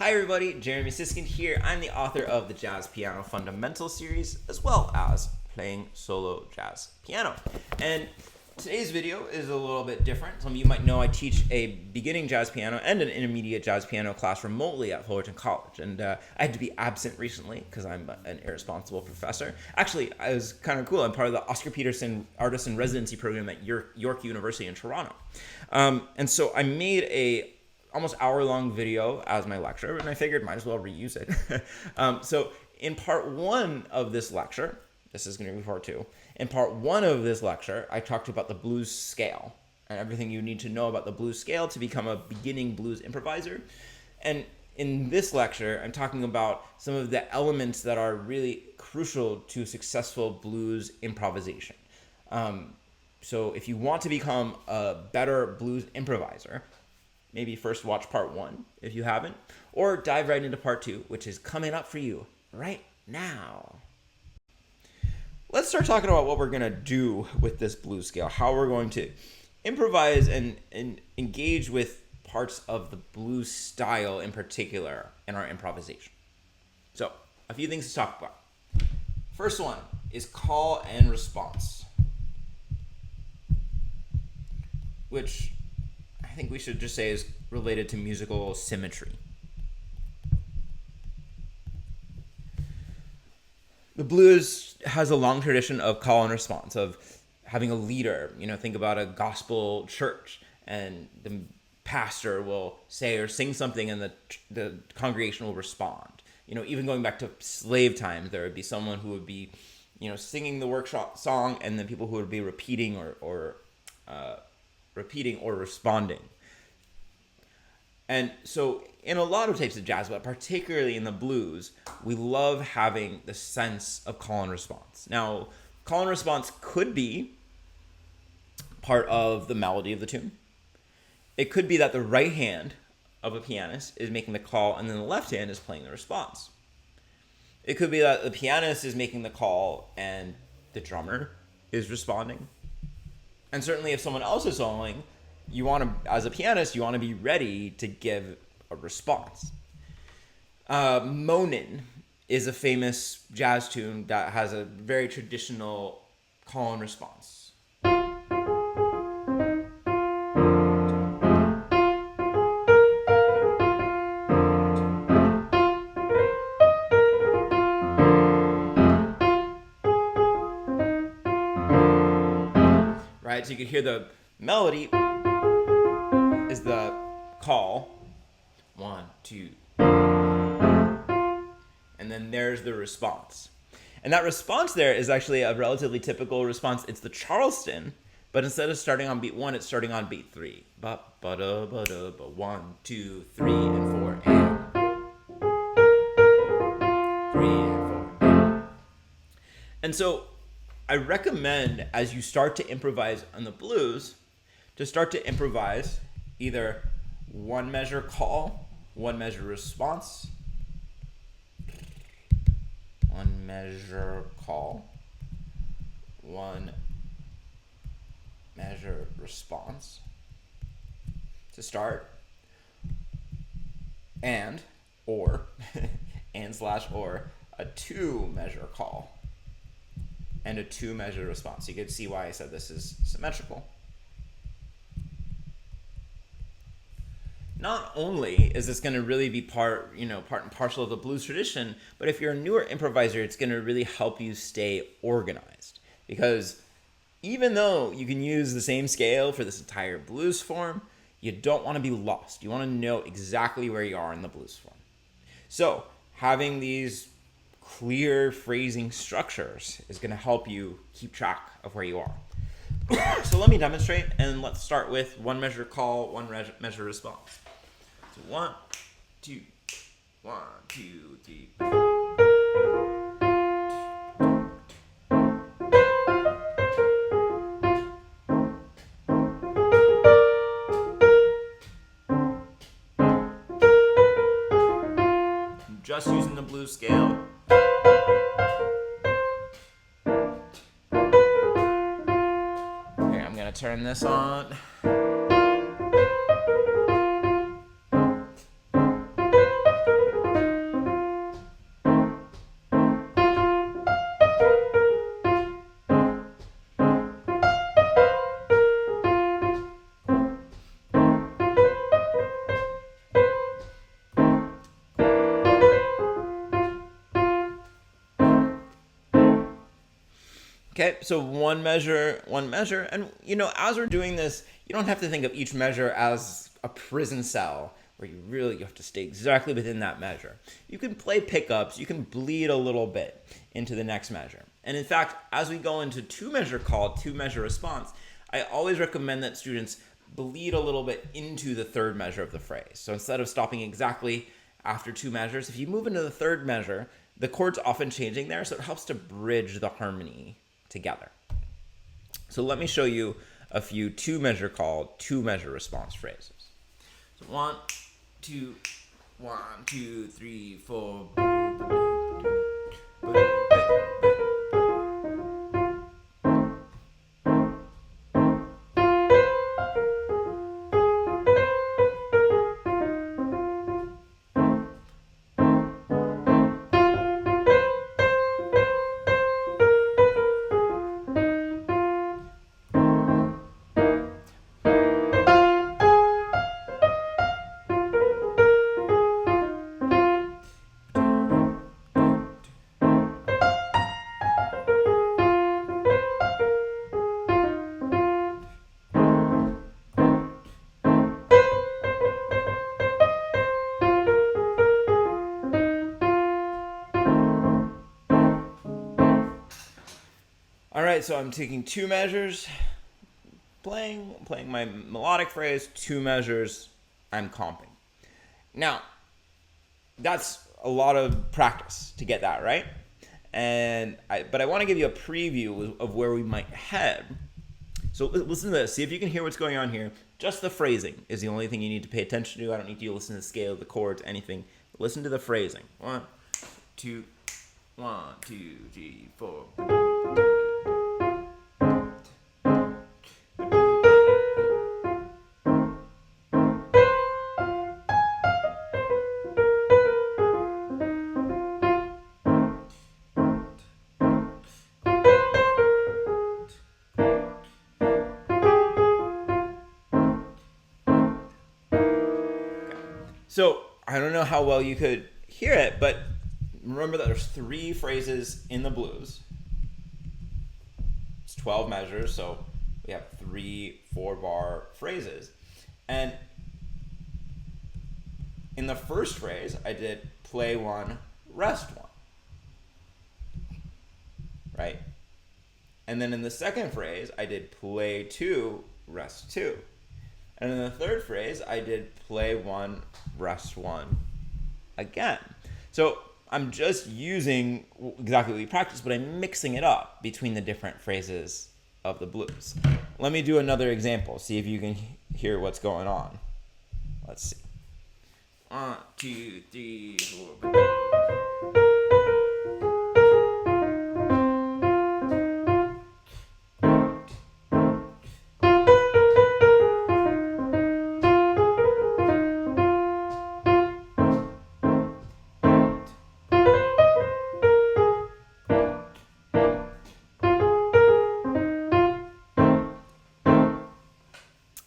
Hi everybody, Jeremy Siskind here. I'm the author of the Jazz Piano Fundamental series, as well as playing solo jazz piano. And today's video is a little bit different. Some of you might know I teach a beginning jazz piano and an intermediate jazz piano class remotely at Fullerton College. And I had to be absent recently because I'm an irresponsible professor. Actually, I was kind of cool. I'm part of the Oscar Peterson Artist in Residency program at York University in Toronto. And so I made a almost hour-long video as my lecture, and I figured might as well reuse it. So in part one of this lecture, this is going to be part two. In part one of this lecture, I talked about the blues scale and everything you need to know about the blues scale to become a beginning blues improviser. And in this lecture, I'm talking about some of the elements that are really crucial to successful blues improvisation. So if you want to become a better blues improviser, maybe first watch part one if you haven't, or dive right into part two, which is coming up for you right now. Let's start talking about what we're going to do with this blues scale, how we're going to improvise and engage with parts of the blues style in particular in our improvisation. So, a few things to talk about. First one is call and response, which I think we should just say is related to musical symmetry. The blues has a long tradition of call and response, of having a leader. Think about a gospel church, and the pastor will say or sing something, and the congregation will respond. Even going back to slave times, there would be someone who would be, singing the workshop song, and then people who would be repeating or responding. And so in a lot of types of jazz, but particularly in the blues, we love having the sense of call and response. Now, call and response could be part of the melody of the tune. It could be that the right hand of a pianist is making the call and then the left hand is playing the response. It could be that the pianist is making the call and the drummer is responding. And certainly if someone else is soloing, as a pianist, you want to be ready to give a response. Moanin' is a famous jazz tune that has a very traditional call and response. Right, so you can hear the melody is the call, 1, 2, and then there's the response. And that response there is actually a relatively typical response. It's the Charleston, but instead of starting on beat 1, it's starting on beat 3. Ba ba da ba da ba 1, 2, 3, and 4, and 3 and 4. And so I recommend, as you start to improvise on the blues, to start to improvise either one measure call, one measure response, one measure call, one measure response to start, and or a 2 measure call and a 2 measure response. You can see why I said this is symmetrical. Not only is this going to really be part and parcel of the blues tradition, but if you're a newer improviser, it's going to really help you stay organized. Because even though you can use the same scale for this entire blues form, you don't want to be lost. You want to know exactly where you are in the blues form. So having these clear phrasing structures is going to help you keep track of where you are. So let me demonstrate, and let's start with one measure call, one measure response. So 1, 2, 1, 2, 3. I'm just using the blues scale. Okay, I'm gonna turn this on. Okay, so one measure, and as we're doing this, you don't have to think of each measure as a prison cell where you have to stay exactly within that measure. You can play pickups, you can bleed a little bit into the next measure. And in fact, as we go into two-measure call, two-measure response, I always recommend that students bleed a little bit into the third measure of the phrase. So instead of stopping exactly after two measures, if you move into the third measure, the chord's often changing there, so it helps to bridge the harmony together. So let me show you a few two-measure call, two-measure response phrases. So 1, 2, 1, 2, 3, 4. All right, so I'm taking two measures, playing my melodic phrase, two measures, I'm comping. Now, that's a lot of practice to get that right. But I want to give you a preview of where we might head. So listen to this. See if you can hear what's going on here. Just the phrasing is the only thing you need to pay attention to. I don't need you to listen to the scale, the chords, anything. Listen to the phrasing. 1, 2, 1, 2, 3, 4. So I don't know how well you could hear it, but remember that there's three phrases in the blues. It's 12 measures, so we have 3 4-bar phrases. And in the first phrase, I did play 1, rest 1. Right? And then in the second phrase, I did play 2, rest 2. And in the third phrase, I did play 1, rest 1 again. So I'm just using exactly what we practiced, but I'm mixing it up between the different phrases of the blues. Let me do another example. See if you can hear what's going on. Let's see. 1, 2, 3, 4.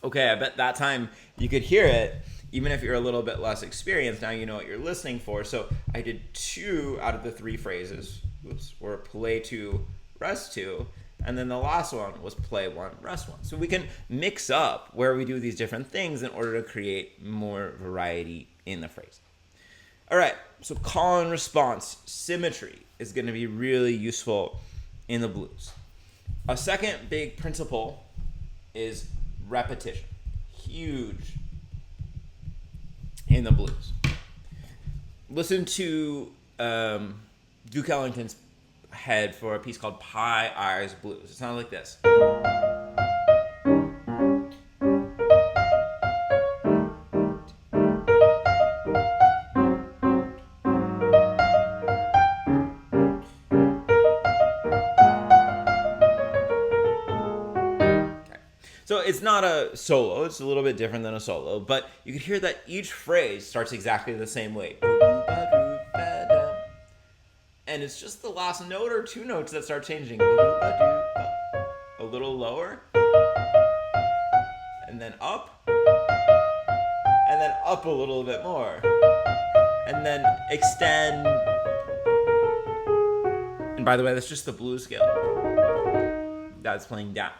Okay, I bet that time you could hear it, even if you're a little bit less experienced. Now you know what you're listening for. So I did 2 out of the 3 phrases, were play 2, rest 2, and then the last one was play 1, rest 1. So we can mix up where we do these different things in order to create more variety in the phrase. All right, so call and response symmetry is going to be really useful in the blues. A second big principle is repetition. Huge in the blues. Listen to Duke Ellington's head for a piece called Pie Eyes Blues. It sounds like this. So it's not a solo, it's a little bit different than a solo, but you can hear that each phrase starts exactly the same way. And it's just the last note or 2 notes that start changing. A little lower, and then up, and then up a little bit more, and then extend. And by the way, that's just the blues scale. that's playing down.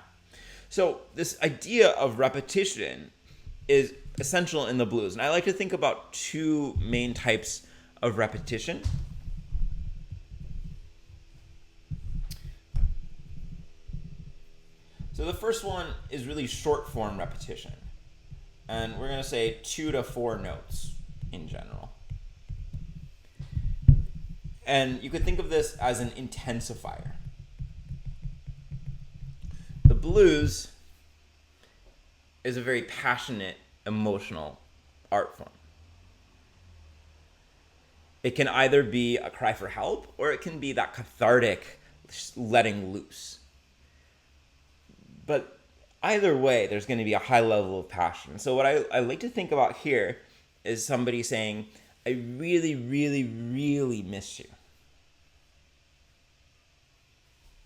So this idea of repetition is essential in the blues. And I like to think about two main types of repetition. So the first one is really short form repetition. And we're going to say 2 to 4 notes in general. And you could think of this as an intensifier. The blues is a very passionate, emotional art form. It can either be a cry for help, or it can be that cathartic letting loose. But either way, there's going to be a high level of passion. So what I like to think about here is somebody saying, I really, really, really miss you.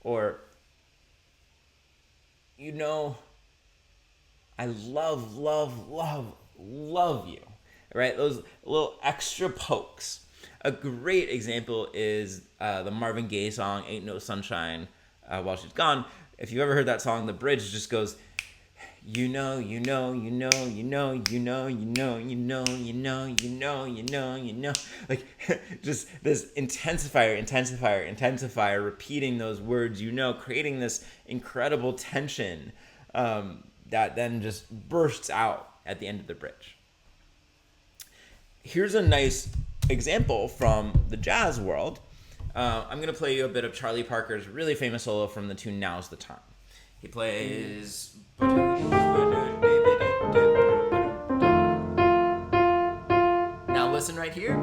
Or, you know, I love, love, love, love you, right? Those little extra pokes. A great example is the Marvin Gaye song, Ain't No Sunshine While She's Gone. If you've ever heard that song, the bridge just goes, you know, you know, you know, you know, you know, you know, you know, you know, you know, you know, you know. Like, just this intensifier, repeating those words, you know, creating this incredible tension that then just bursts out at the end of the bridge. Here's a nice example from the jazz world. I'm going to play you a bit of Charlie Parker's really famous solo from the tune Now's the Time. He plays... Now listen right here.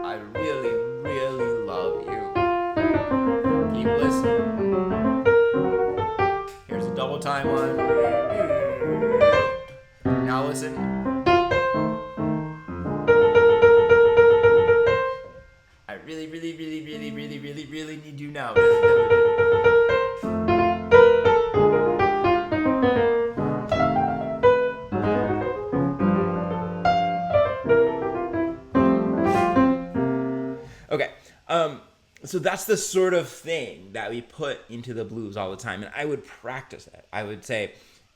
I really, really love you. Keep listening. Here's a double time one. Now listen. I really, really, really, really, really, really, really need you now. Okay, so that's the sort of thing that we put into the blues all the time, and I would practice it. I would say,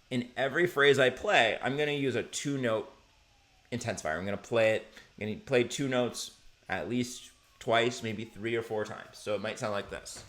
in every phrase I play, I'm going to use a 2-note intensifier. I'm going to play it. I'm going to play 2 notes at least twice, maybe 3 or 4 times. So it might sound like this.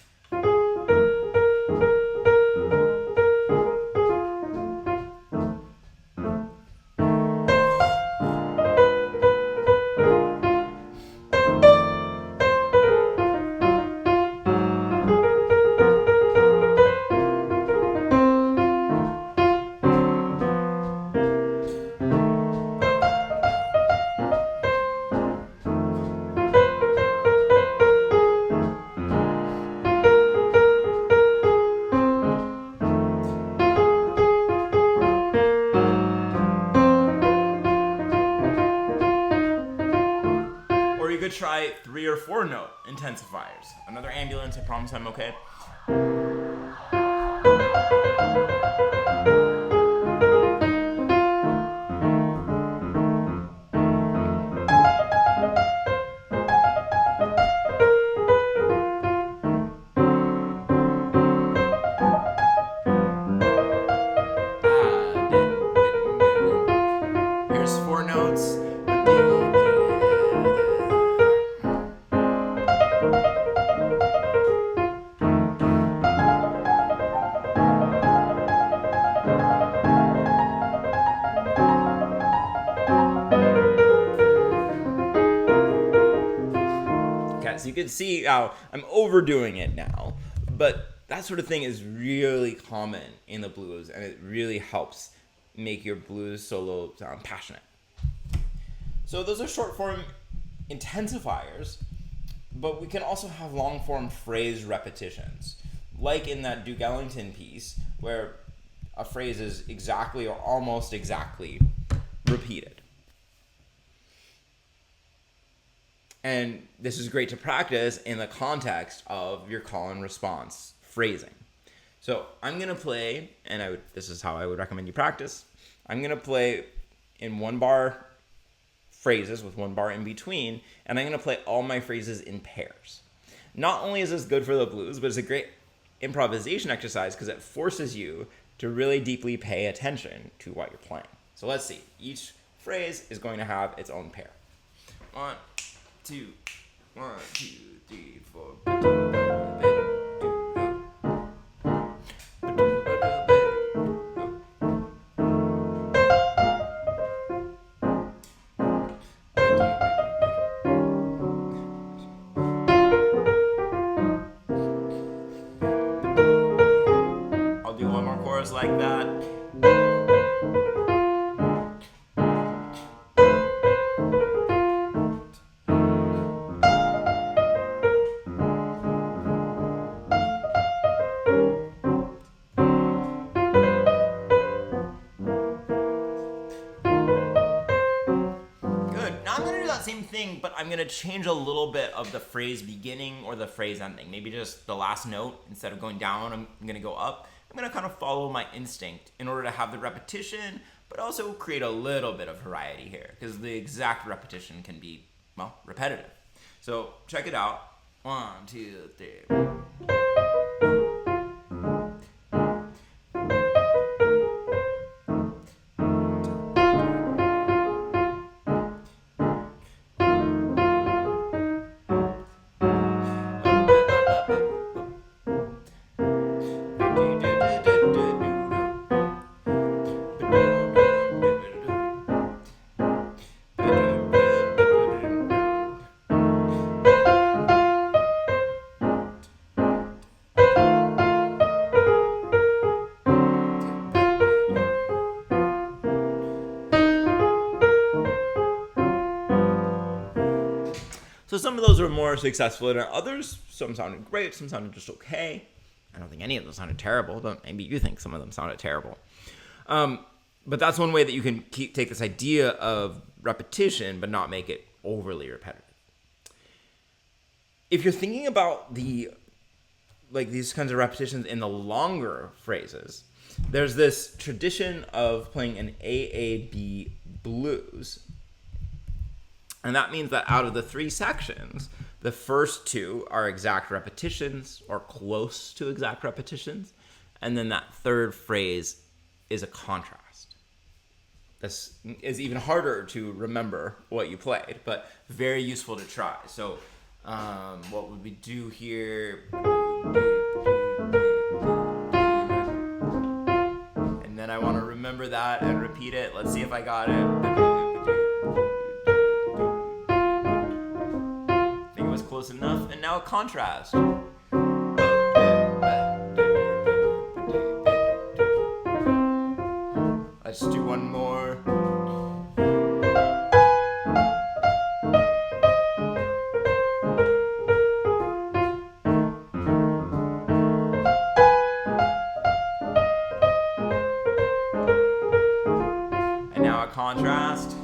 You could try 3 or 4 note intensifiers. Another ambulance, I promise I'm okay. Here's 4 notes. So you can see how I'm overdoing it now, but that sort of thing is really common in the blues, and it really helps make your blues solo sound passionate. So those are short form intensifiers, but we can also have long form phrase repetitions, like in that Duke Ellington piece where a phrase is exactly or almost exactly repeated. And this is great to practice in the context of your call and response phrasing. So I'm going to play, and this is how I would recommend you practice. I'm going to play in 1-bar phrases with 1 bar in between, and I'm going to play all my phrases in pairs. Not only is this good for the blues, but it's a great improvisation exercise because it forces you to really deeply pay attention to what you're playing. So let's see. Each phrase is going to have its own pair. 1, 2, 1, 2, 3, 4. I'll do one more chorus like that. Same thing, but I'm gonna change a little bit of the phrase beginning or the phrase ending. Maybe just the last note. Instead of going down, I'm gonna go up. I'm gonna kind of follow my instinct in order to have the repetition, but also create a little bit of variety here, because the exact repetition can be, well, repetitive. So check it out. 1, 2, 3. So some of those were more successful than others. Some sounded great, some sounded just okay. I don't think any of them sounded terrible, but maybe you think some of them sounded terrible. But that's one way that you can take this idea of repetition, but not make it overly repetitive. If you're thinking about these kinds of repetitions in the longer phrases, there's this tradition of playing an AAB blues. And that means that out of the 3 sections, the first 2 are exact repetitions or close to exact repetitions. And then that third phrase is a contrast. This is even harder to remember what you played, but very useful to try. So what would we do here? And then I want to remember that and repeat it. Let's see if I got it. Close enough, and now a contrast. Let's do one more. And now a contrast.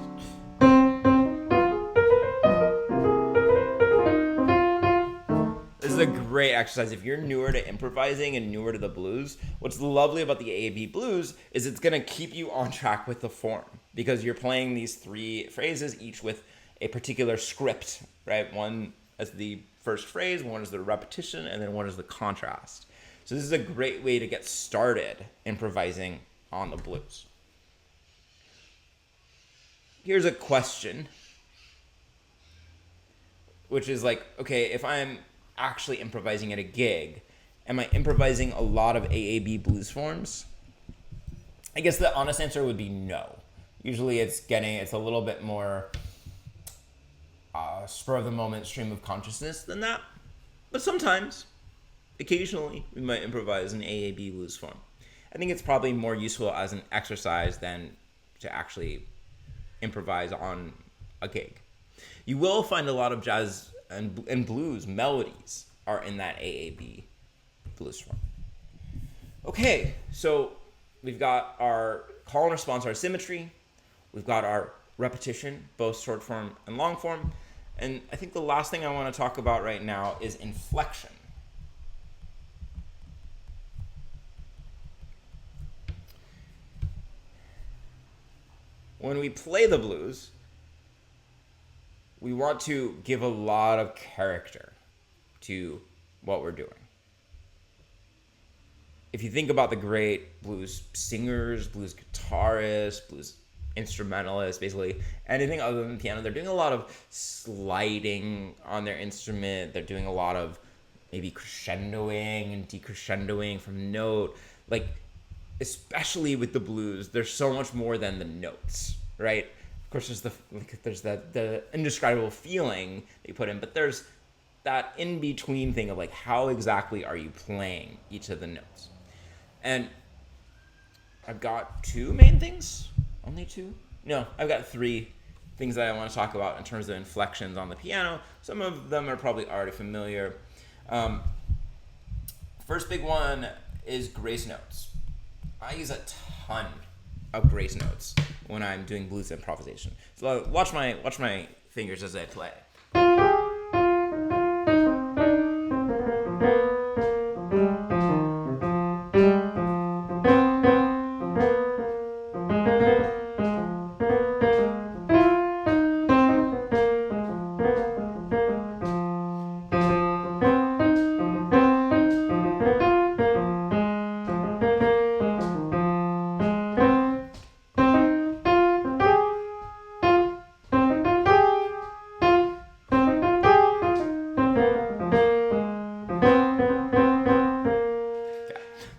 A great exercise if you're newer to improvising and newer to the blues. What's lovely about the AAB blues is it's going to keep you on track with the form, because you're playing these 3 phrases, each with a particular script, right? One as the first phrase, one is the repetition, and then one is the contrast. So this is a great way to get started improvising on the blues. Here's a question, which is like, okay, if I'm actually improvising at a gig, am I improvising a lot of AAB blues forms? I guess the honest answer would be no. Usually it's a little bit more spur of the moment, stream of consciousness than that. But sometimes, occasionally, we might improvise an AAB blues form. I think it's probably more useful as an exercise than to actually improvise on a gig. You will find a lot of jazz and blues melodies are in that AAB blues form. Okay, so we've got our call and response, our symmetry. We've got our repetition, both short form and long form. And I think the last thing I want to talk about right now is inflection. When we play the blues, we want to give a lot of character to what we're doing. If you think about the great blues singers, blues guitarists, blues instrumentalists, basically anything other than piano, they're doing a lot of sliding on their instrument. They're doing a lot of maybe crescendoing and decrescendoing from note. Like, especially with the blues, there's so much more than the notes, right? Of course, there's the indescribable feeling that you put in, but there's that in-between thing of like, how exactly are you playing each of the notes? And I've got two main things. Only two? No, I've got three things that I want to talk about in terms of inflections on the piano. Some of them are probably already familiar. First big one is grace notes. I use a ton of grace notes when I'm doing blues improvisation. So watch my fingers as I play.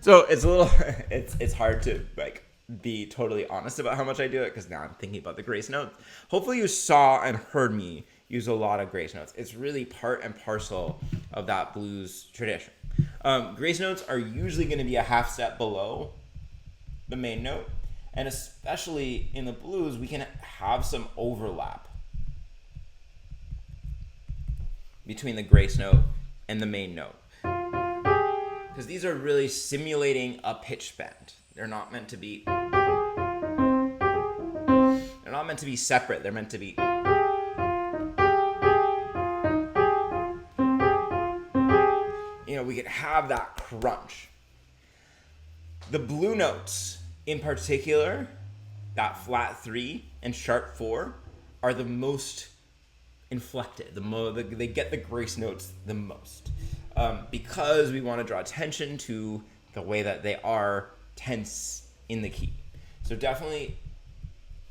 So it's a little, it's hard to like be totally honest about how much I do it because now I'm thinking about the grace notes. Hopefully you saw and heard me use a lot of grace notes. It's really part and parcel of that blues tradition. Grace notes are usually going to be a half step below the main note, and especially in the blues, we can have some overlap between the grace note and the main note. Because these are really simulating a pitch bend. They're not meant to be separate. They're meant to be we could have that crunch. The blue notes in particular, that flat 3 and sharp 4 are the most inflected. They get the grace notes the most. Because we want to draw attention to the way that they are tense in the key. So definitely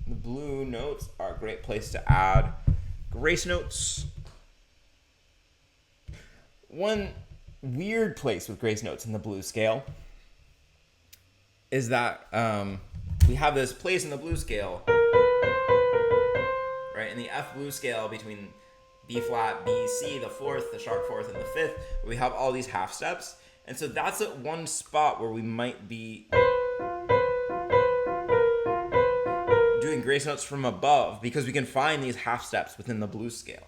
the blue notes are a great place to add grace notes. One weird place with grace notes in the blues scale is that we have this place in the blues scale, right, in the F blues scale between B flat, B, C, the 4th, the sharp 4th, and the 5th, where we have all these half steps. And so that's at one spot where we might be doing grace notes from above because we can find these half steps within the blues scale.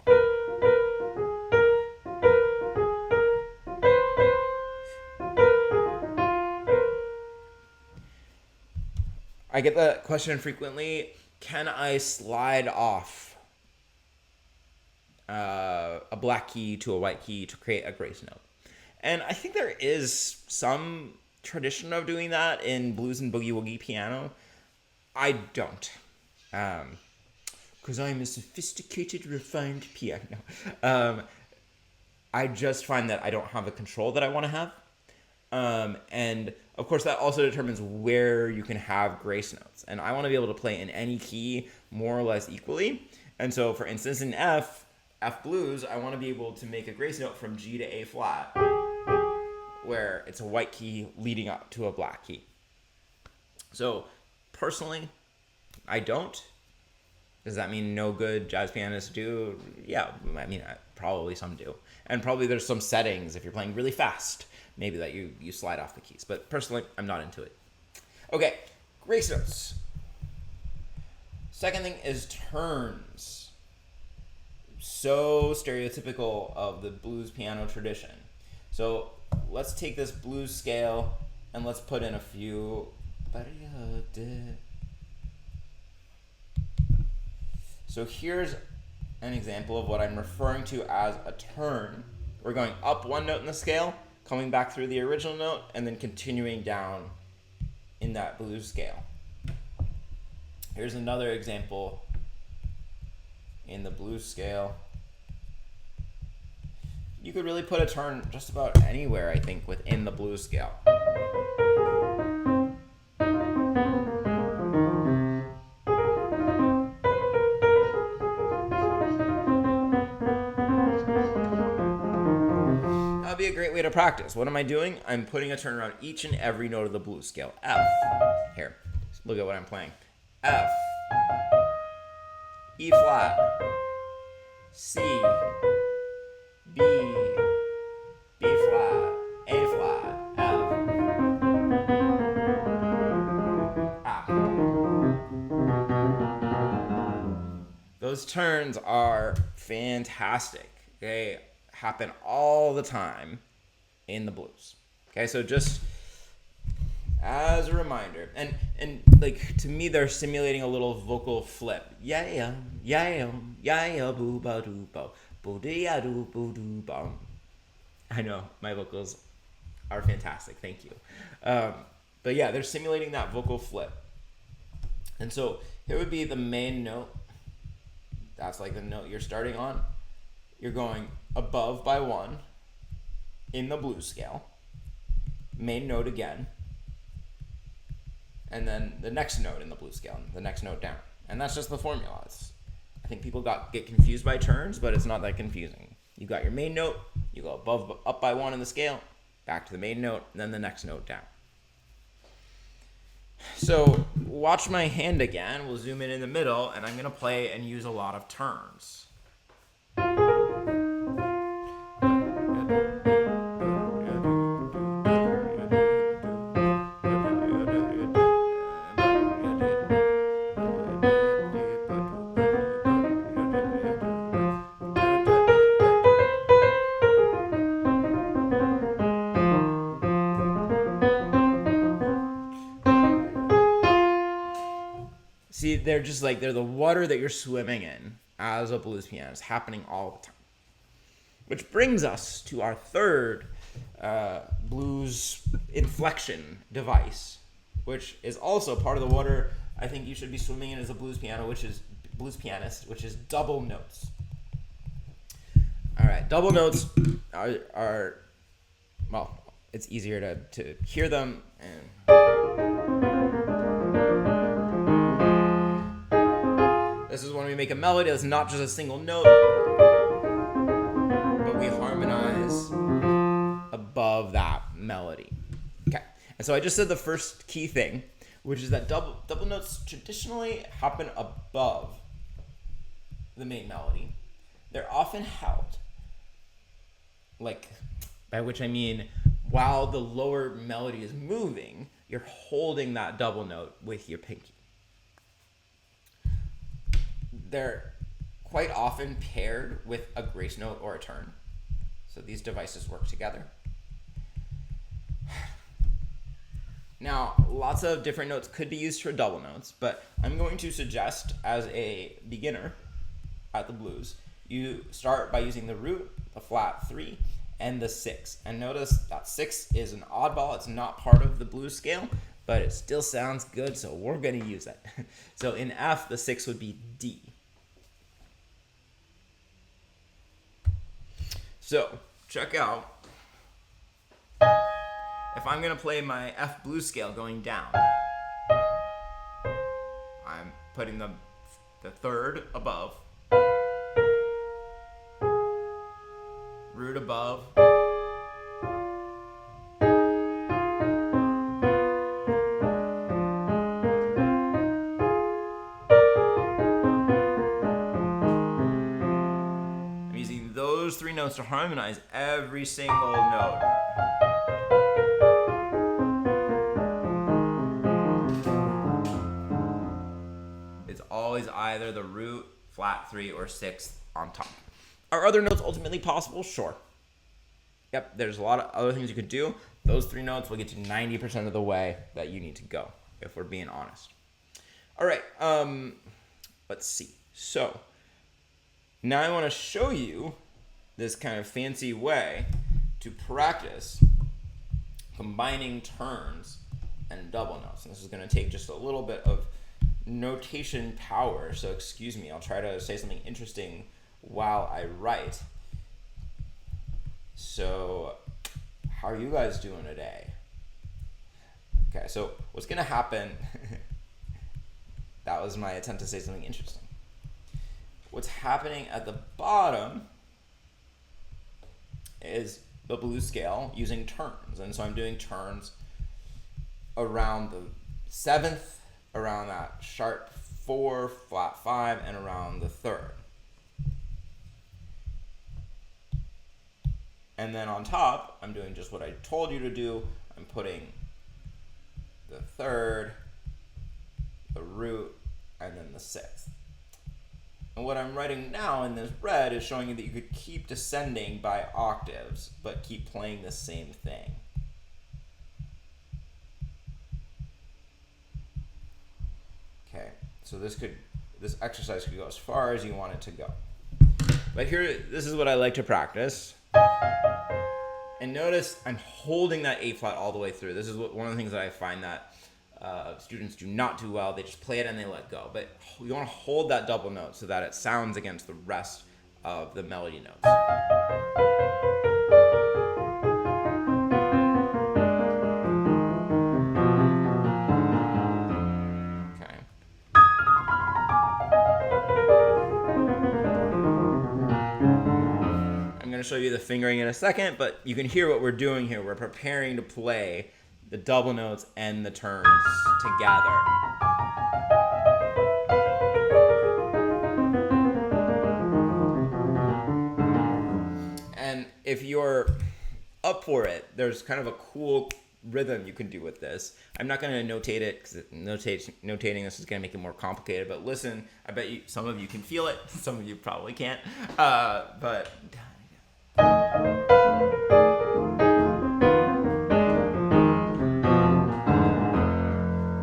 I get the question frequently, can I slide off a black key to a white key to create a grace note? And I think there is some tradition of doing that in blues and boogie woogie piano. I don't, because I'm a sophisticated, refined piano. I just find that I don't have the control that I want to have. And of course that also determines where you can have grace notes. And I want to be able to play in any key more or less equally. And so for instance, in F blues, I want to be able to make a grace note from G to A flat, where it's a white key leading up to a black key. So personally, I don't. Does that mean no good jazz pianists do? Yeah, I mean, probably some do. And probably there's some settings, if you're playing really fast, maybe that you slide off the keys. But personally, I'm not into it. Okay, grace notes. Second thing is turns. So stereotypical of the blues piano tradition. So let's take this blues scale and let's put in a few. So here's an example of what I'm referring to as a turn. We're going up one note in the scale, coming back through the original note, and then continuing down in that blues scale. Here's another example in the blues scale. you could really put a turn just about anywhere, I think, within the blues scale. That would be a great way to practice. What am I doing? I'm putting a turn around each and every note of the blues scale. F. Here, look at what I'm playing. F, E flat, C, B, B flat, A flat, F, A. Those turns are fantastic. They happen all the time in the blues. Okay, so just as a reminder, and like to me, they're simulating a little vocal flip. Yeah, boo ba doo bo, boo dee ya doo boo doo bum. I know my vocals are fantastic. Thank you. But yeah, they're simulating that vocal flip. And so here would be the main note. That's like the note you're starting on. You're going above by 1 in the blues scale. Main note again. And then the next note in the blues scale, the next note down. And that's just the formula. I think people get confused by turns, but it's not that confusing. You got your main note, you go up by 1 in the scale, back to the main note, and then the next note down. So watch my hand again. We'll zoom in the middle, and I'm going to play and use a lot of turns. See, they're the water that you're swimming in as a blues pianist, happening all the time. Which brings us to our third blues inflection device, which is also part of the water I think you should be swimming in as a blues pianist, which is double notes. All right, double notes are well, it's easier to hear them and. This is when we make a melody that's not just a single note, but we harmonize above that melody. Okay, and so I just said the first key thing, which is that double notes traditionally happen above the main melody. They're often held, like, by which I mean while the lower melody is moving, you're holding that double note with your pinky. They're quite often paired with a grace note or a turn. So these devices work together. Now, lots of different notes could be used for double notes, but I'm going to suggest as a beginner at the blues, you start by using the root, the flat 3, and the 6. And notice that 6 is an oddball. It's not part of the blues scale, but it still sounds good, so we're going to use it. So in F, the 6 would be D. So, check out, if I'm going to play my F blues scale going down, I'm putting the third above, root above, those 3 notes to harmonize every single note. It's always either the root, flat 3, or 6 on top. Are other notes ultimately possible? Sure. Yep, there's a lot of other things you could do. Those 3 notes will get you 90% of the way that you need to go, if we're being honest. All right, let's see. So, now I want to show you this kind of fancy way to practice combining turns and double notes. And this is going to take just a little bit of notation power, so excuse me, I'll try to say something interesting while I write. So, how are you guys doing today? Okay, so what's gonna happen, that was my attempt to say something interesting. What's happening at the bottom is the blues scale using turns. And so I'm doing turns around the 7th, around that sharp 4, flat 5, and around the 3rd. And then on top, I'm doing just what I told you to do. I'm putting the 3rd, the root, and then the 6th. And what I'm writing now in this red is showing you that you could keep descending by octaves, but keep playing the same thing. Okay, so this exercise could go as far as you want it to go. But here, this is what I like to practice. And notice I'm holding that A flat all the way through. This is one of the things that I find that students do not do well. They just play it and they let go. But you want to hold that double note so that it sounds against the rest of the melody notes. Okay. I'm going to show you the fingering in a second, but you can hear what we're doing here. We're preparing to play the double notes and the turns together. And if you're up for it, there's kind of a cool rhythm you can do with this. I'm not going to notate it because notating this is going to make it more complicated, but listen, I bet you some of you can feel it, some of you probably can't, but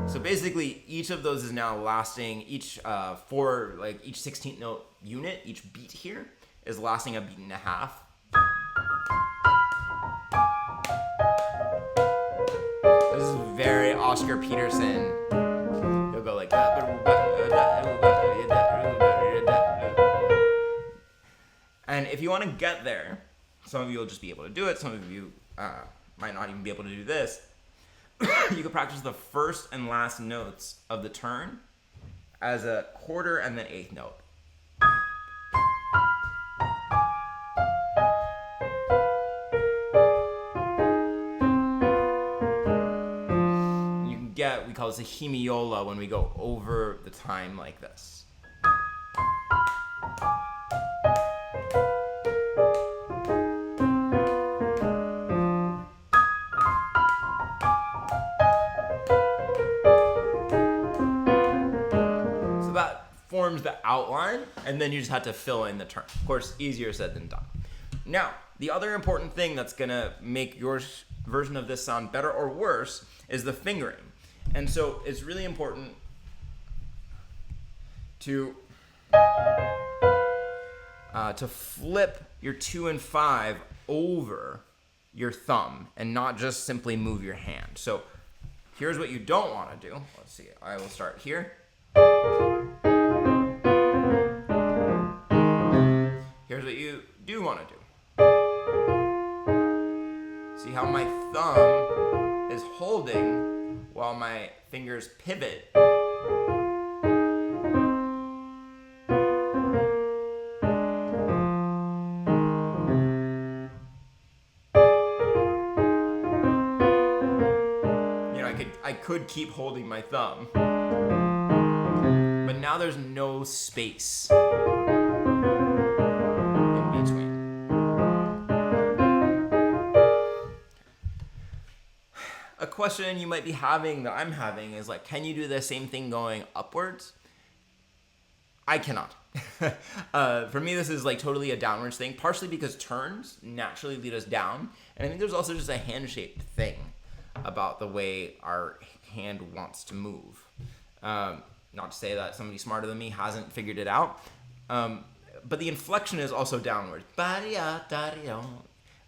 so basically each of those is now lasting, each 16th note unit, each beat here is lasting a beat and a half. This is very Oscar Peterson. He'll go like that. And if you want to get there, some of you will just be able to do it. Some of you might not even be able to do this. You can practice the first and last notes of the turn as a quarter and then 8th note. We call this a hemiola when we go over the time like this. So that forms the outline, and then you just have to fill in the turn. Of course, easier said than done. Now, the other important thing that's going to make your version of this sound better or worse is the fingering. And so it's really important to flip your 2 and 5 over your thumb and not just simply move your hand. So here's what you don't want to do. Let's see. I will start here. Here's what you do want to do. See how my thumb is holding while my fingers pivot. I could keep holding my thumb, but now there's no space in between. A question you might be having that I'm having is like, can you do the same thing going upwards? I cannot. For me, this is like totally a downwards thing, partially because turns naturally lead us down. And I think there's also just a hand-shaped thing about the way our hand wants to move. Not to say that somebody smarter than me hasn't figured it out. But the inflection is also downward.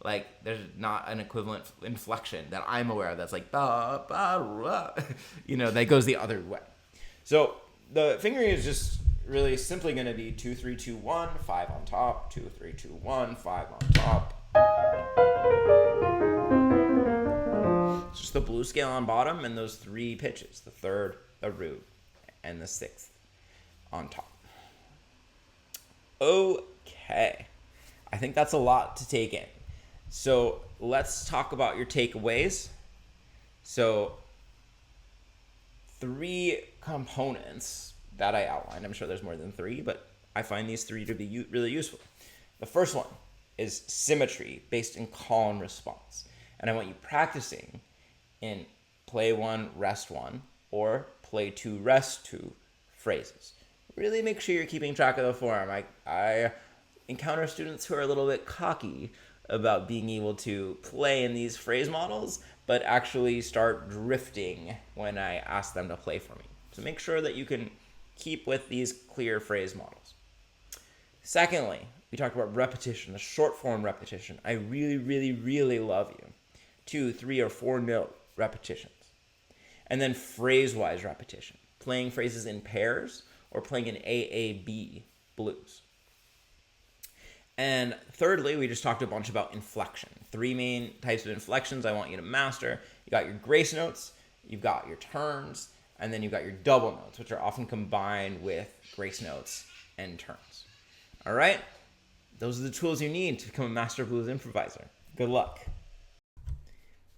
Like, there's not an equivalent inflection that I'm aware of that's like, ba, ba, ra, that goes the other way. So the fingering is just really simply going to be 2, 3, 2, 1, 5 on top, 2, 3, 2, 1, 5 on top, It's just the blues scale on bottom and those three pitches, the third, the root, and the sixth on top. Okay, I think that's a lot to take in. So let's talk about your takeaways. So 3 components that I outlined. I'm sure there's more than 3, but I find these 3 to be really useful. The first one is symmetry based in call and response. And I want you practicing in play 1, rest 1, or play 2, rest 2 phrases. Really make sure you're keeping track of the form. I encounter students who are a little bit cocky about being able to play in these phrase models, but actually start drifting when I ask them to play for me. So make sure that you can keep with these clear phrase models. Secondly, we talked about repetition, the short form repetition. I really, really, really love you. 2, 3, or 4 note repetitions. And then phrase-wise repetition, playing phrases in pairs or playing in AAB blues. And thirdly, we just talked a bunch about inflection. 3 main types of inflections I want you to master. You got your grace notes, you've got your turns, and then you've got your double notes, which are often combined with grace notes and turns. All right? Those are the tools you need to become a master blues improviser. Good luck.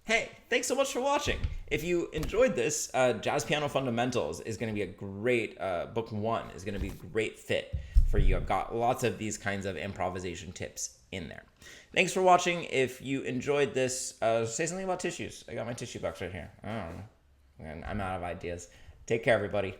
Hey, thanks so much for watching. If you enjoyed this, Jazz Piano Fundamentals is going to be a great, book 1 is going to be a great fit for you. I've got lots of these kinds of improvisation tips in there. Thanks for watching. If you enjoyed this, say something about tissues. I got my tissue box right here. I don't know. I'm out of ideas. Take care, everybody.